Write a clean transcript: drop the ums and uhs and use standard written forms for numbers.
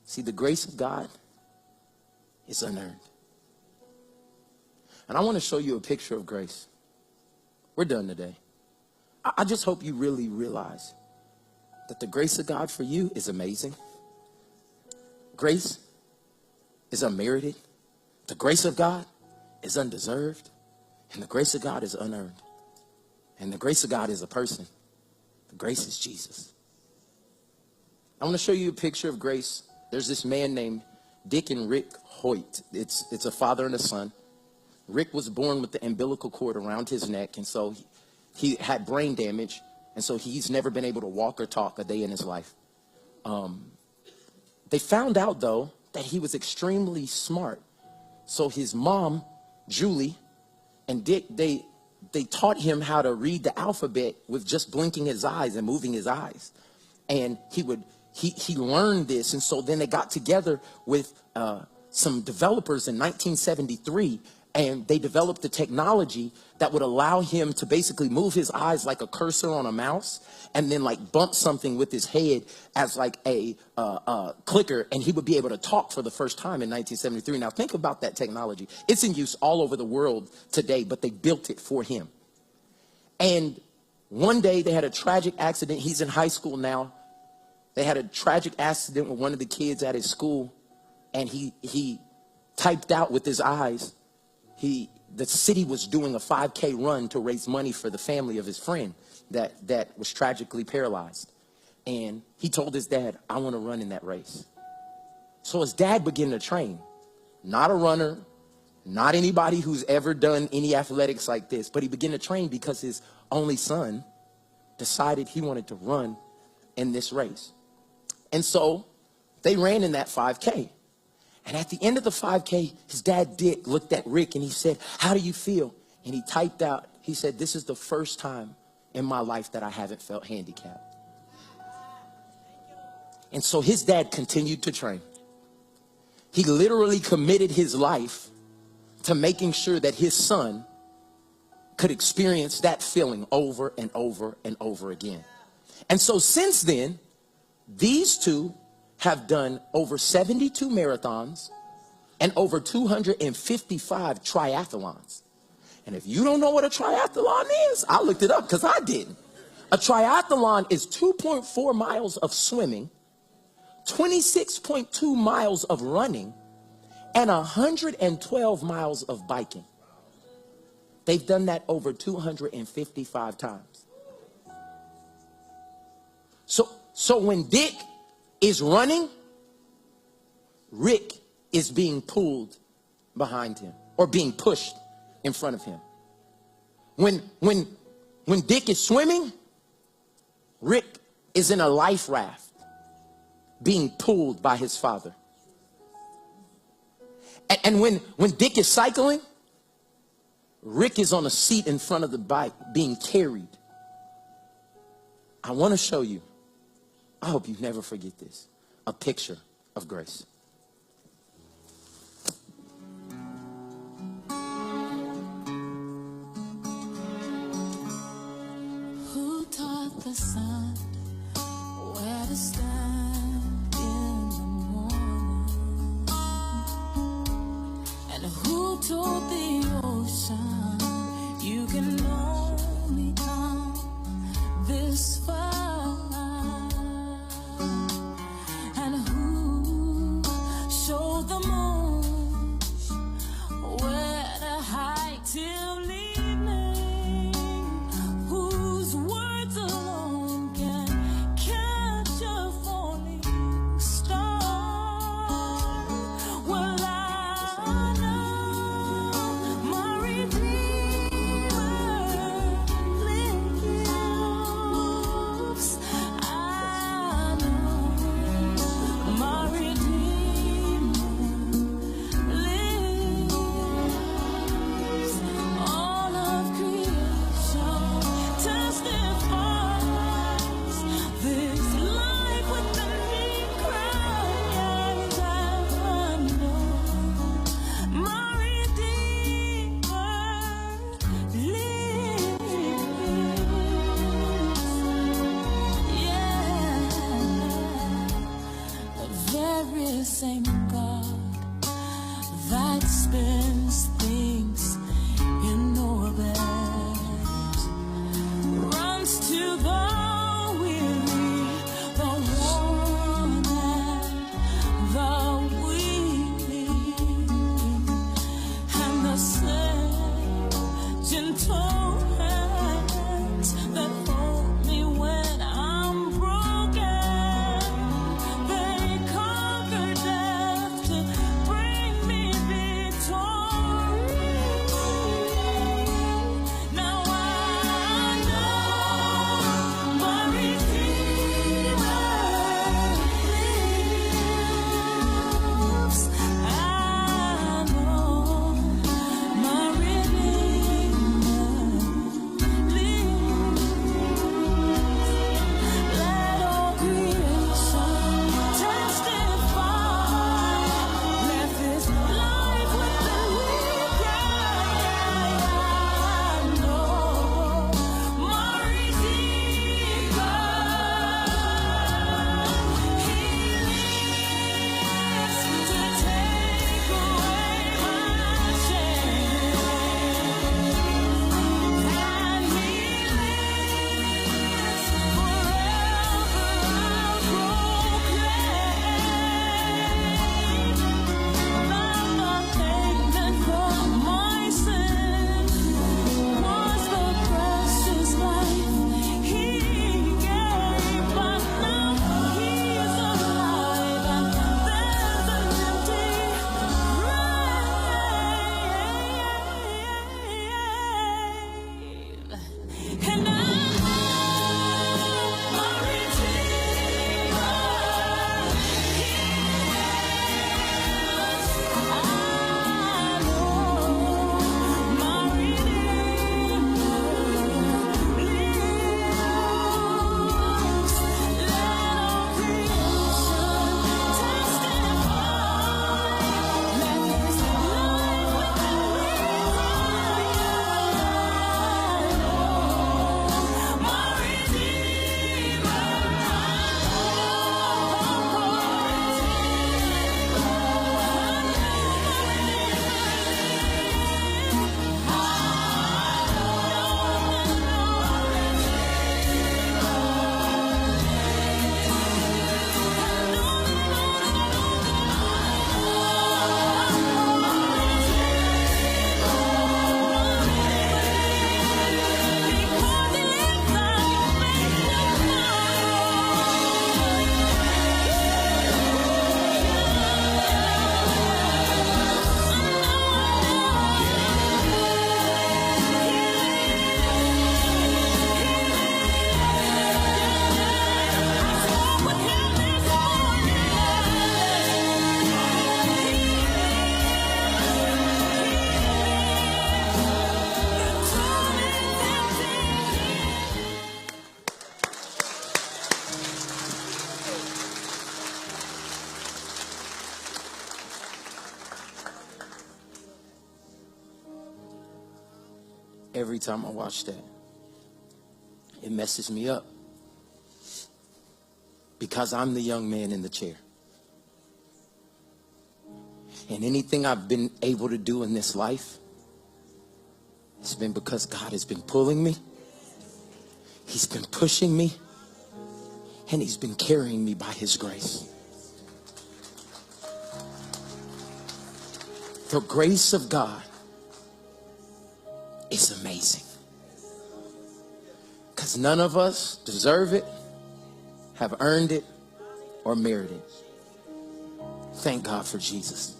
See, the grace of God is unearned. And I want to show you a picture of grace. We're done today. I just hope you really realize that the grace of God for you is amazing. Grace is unmerited. The grace of God is undeserved. And the grace of God is unearned. And the grace of God is a person. The grace is Jesus. I want to show you a picture of grace. There's this man named Dick and Rick Hoyt. It's a father and a son. Rick was born with the umbilical cord around his neck, and so he had brain damage, and so he's never been able to walk or talk a day in his life. They found out, though, that he was extremely smart. So his mom, Julie, and Dick, they taught him how to read the alphabet with just blinking his eyes and moving his eyes. And he learned this, and so then they got together with some developers in 1973, and they developed the technology that would allow him to basically move his eyes like a cursor on a mouse, and then like bump something with his head as like a clicker, and he would be able to talk for the first time in 1973. Now think about that technology. It's in use all over the world today, but they built it for him. And one day they had a tragic accident. He's in high school now. They had a tragic accident with one of the kids at his school, and he typed out with his eyes. The city was doing a 5K run to raise money for the family of his friend that was tragically paralyzed. And he told his dad, I want to run in that race. So his dad began to train. Not a runner, not anybody who's ever done any athletics like this, but he began to train because his only son decided he wanted to run in this race. And so they ran in that 5K. And at the end of the 5K, his dad, Dick, looked at Rick and he said, how do you feel? And he typed out, he said, this is the first time in my life that I haven't felt handicapped. And so his dad continued to train. He literally committed his life to making sure that his son could experience that feeling over and over and over again. And so since then, these two have done over 72 marathons and over 255 triathlons. And if you don't know what a triathlon is, I looked it up because I didn't. A triathlon is 2.4 miles of swimming, 26.2 miles of running, and 112 miles of biking. They've done that over 255 times. So when Dick is running, Rick is being pulled behind him or being pushed in front of him. When Dick is swimming, Rick is in a life raft being pulled by his father. And when Dick is cycling, Rick is on a seat in front of the bike being carried. I want to show you, I hope you never forget this, a picture of grace. Who taught the sun where to stand in the morning? And who told the ocean you can only come this far? the same God that spins things in orbit, runs to the weary, the worn and the weak, and the same gentle hands that hold me when I'm broken. They conquer death to bring me victory. Now I know my Redeemer lives. I know my Redeemer lives. Let all creation testify. Let this life within me cry. I know my Redeemer. He lives to take away my shame, and He lives forever. I'll proclaim that the payment for my sin was the precious life He gave, but now He's alive and there's an empty grave. And I know my Redeemer. Every time I watch that, it messes me up. Because I'm the young man in the chair. And anything I've been able to do in this life, it's been because God has been pulling me. He's been pushing me. And He's been carrying me by His grace. The grace of God is amazing. Because none of us deserve it, have earned it, or merit it. Thank God for Jesus.